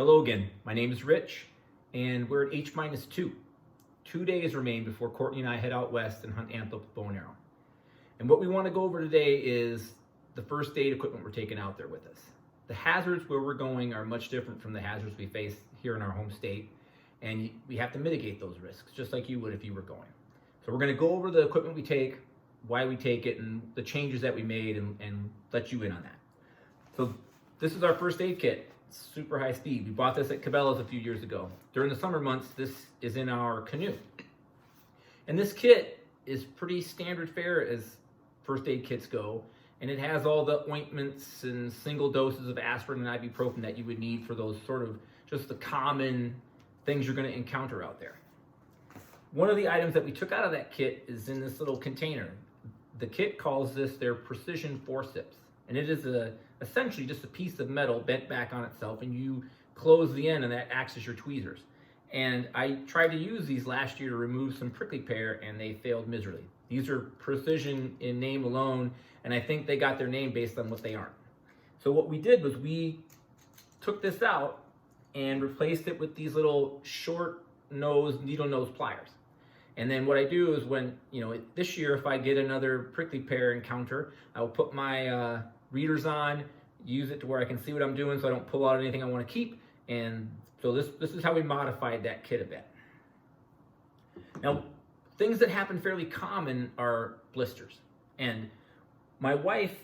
Hello again, my name is Rich, and we're at H-2. 2 days remain before Courtney and I head out west and hunt antelope with bow and arrow. And what we want to go over today is the first aid equipment we're taking out there with us. The hazards where we're going are much different from the hazards we face here in our home state, and we have to mitigate those risks, just like you would if you were going. So we're going to go over the equipment we take, why we take it, and the changes that we made, and let you in on that. So this is our first aid kit. Super high speed. We bought this at Cabela's a few years ago. During the summer months, this is in our canoe. And this kit is pretty standard fare as first aid kits go, and it has all the ointments and single doses of aspirin and ibuprofen that you would need for those sort of just the common things you're going to encounter out there. One of the items that we took out of that kit is in this little container. The kit calls this their precision forceps, and it is essentially just a piece of metal bent back on itself, and you close the end and that acts as your tweezers. And I tried to use these last year to remove some prickly pear, and they failed miserably. These are precision in name alone, and I think they got their name based on what they aren't. So what we did was we took this out and replaced it with these little short nose, needle nose pliers. And then what I do is when, this year if I get another prickly pear encounter, I will put my readers on, use it to where I can see what I'm doing so I don't pull out anything I want to keep. And so this is how we modified that kit a bit. Now, things that happen fairly common are blisters. And my wife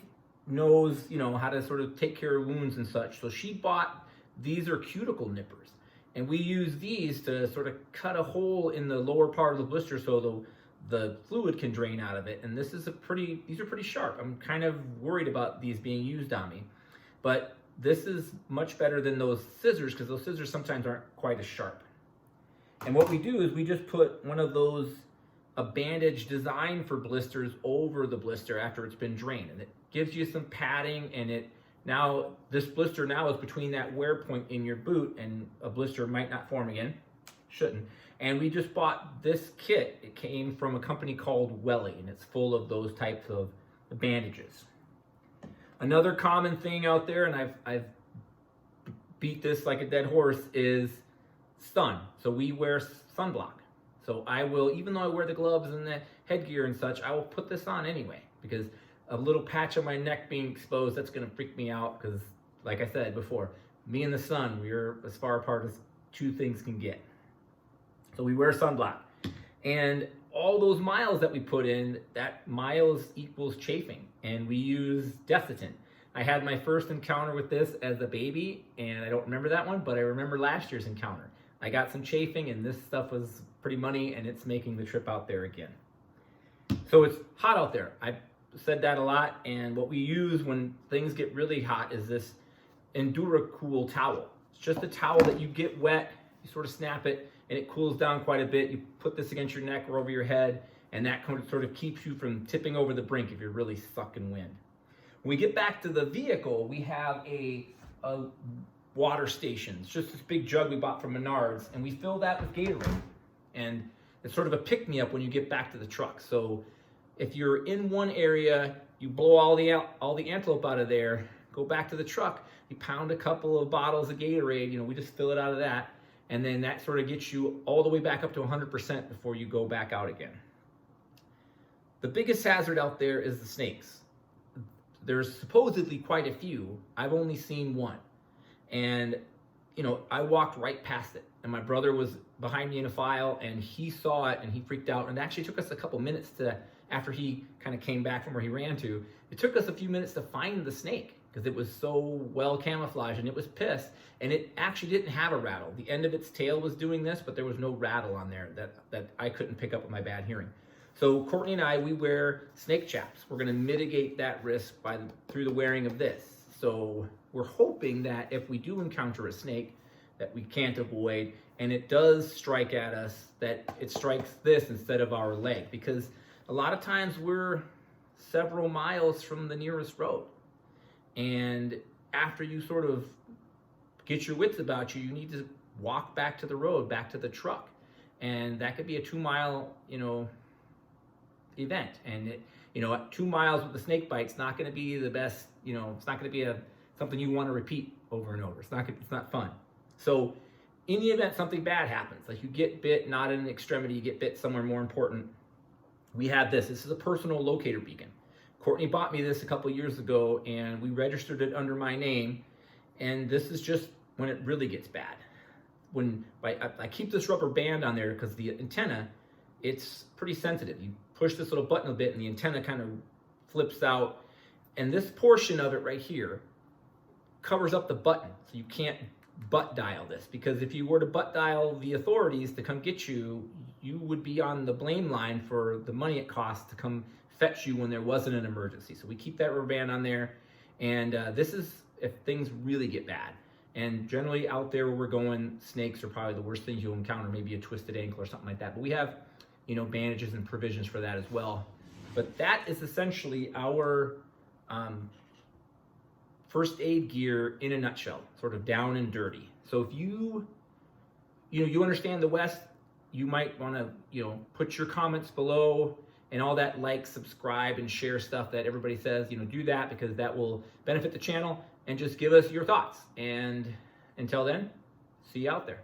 knows, how to sort of take care of wounds and such. So she bought, these are cuticle nippers. And we use these to sort of cut a hole in the lower part of the blister so the fluid can drain out of it. And these are pretty sharp. I'm kind of worried about these being used on me. But this is much better than those scissors, because those scissors sometimes aren't quite as sharp. And what we do is we just put one of those, a bandage designed for blisters over the blister after it's been drained. And it gives you some padding, and this blister now is between that wear point in your boot, and a blister might not form again. Shouldn't. And we just bought this kit. It came from a company called Welly, and it's full of those types of bandages. Another common thing out there, and I've beat this like a dead horse, is sun. So we wear sunblock. So I will, even though I wear the gloves and the headgear and such, I will put this on anyway, because a little patch on my neck being exposed, that's going to freak me out, because like I said before, me and the sun, we're as far apart as two things can get. So we wear sunblock. And all those miles that we put in, that miles equals chafing. And we use Desitin. I had my first encounter with this as a baby, and I don't remember that one, but I remember last year's encounter. I got some chafing, and this stuff was pretty money, and it's making the trip out there again. So it's hot out there. I've said that a lot, and what we use when things get really hot is this EnduraCool towel. It's just a towel that you get wet, you sort of snap it, and it cools down quite a bit. You put this against your neck or over your head, and that sort of keeps you from tipping over the brink if you're really sucking wind. When we get back to the vehicle, we have a water station. It's just this big jug we bought from Menards, and we fill that with Gatorade. And it's sort of a pick-me-up when you get back to the truck. So if you're in one area, you blow all the antelope out of there, go back to the truck, you pound a couple of bottles of Gatorade, we just fill it out of that, and then that sort of gets you all the way back up to 100% before you go back out again. The biggest hazard out there is the snakes. There's supposedly quite a few. I've only seen one. And, I walked right past it. And my brother was behind me in a file, and he saw it, and he freaked out. And it actually took us a couple minutes after he kind of came back from where he ran to, it took us a few minutes to find the snake, because it was so well camouflaged, and it was pissed, and it actually didn't have a rattle. The end of its tail was doing this, but there was no rattle on there that I couldn't pick up with my bad hearing. So Courtney and I, we wear snake chaps. We're going to mitigate that risk through the wearing of this. So we're hoping that if we do encounter a snake that we can't avoid, and it does strike at us, that it strikes this instead of our leg, because a lot of times we're several miles from the nearest road. And after you sort of get your wits about you, you need to walk back to the road, back to the truck. And that could be a 2-mile, event. And at 2 miles with the snake bite, it's not going to be the best, it's not going to be something you want to repeat over and over. It's not fun. So in the event something bad happens, like you get bit, not in an extremity, you get bit somewhere more important, we have this. This is a personal locator beacon. Courtney bought me this a couple years ago, and we registered it under my name. And this is just when it really gets bad. When I keep this rubber band on there because the antenna, it's pretty sensitive. You push this little button a bit, and the antenna kind of flips out. And this portion of it right here covers up the button, so you can't butt dial this, because if you were to butt dial the authorities to come get you, you would be on the blame line for the money it costs to come fetch you when there wasn't an emergency. So we keep that rubber band on there, and this is if things really get bad. And generally out there where we're going, snakes are probably the worst things you'll encounter, maybe a twisted ankle or something like that. But we have, bandages and provisions for that as well. But that is essentially our first aid gear in a nutshell, sort of down and dirty. So if you understand the West, you might want to, put your comments below and all that, like, subscribe, and share stuff that everybody says, do that, because that will benefit the channel, and just give us your thoughts. And until then, see you out there.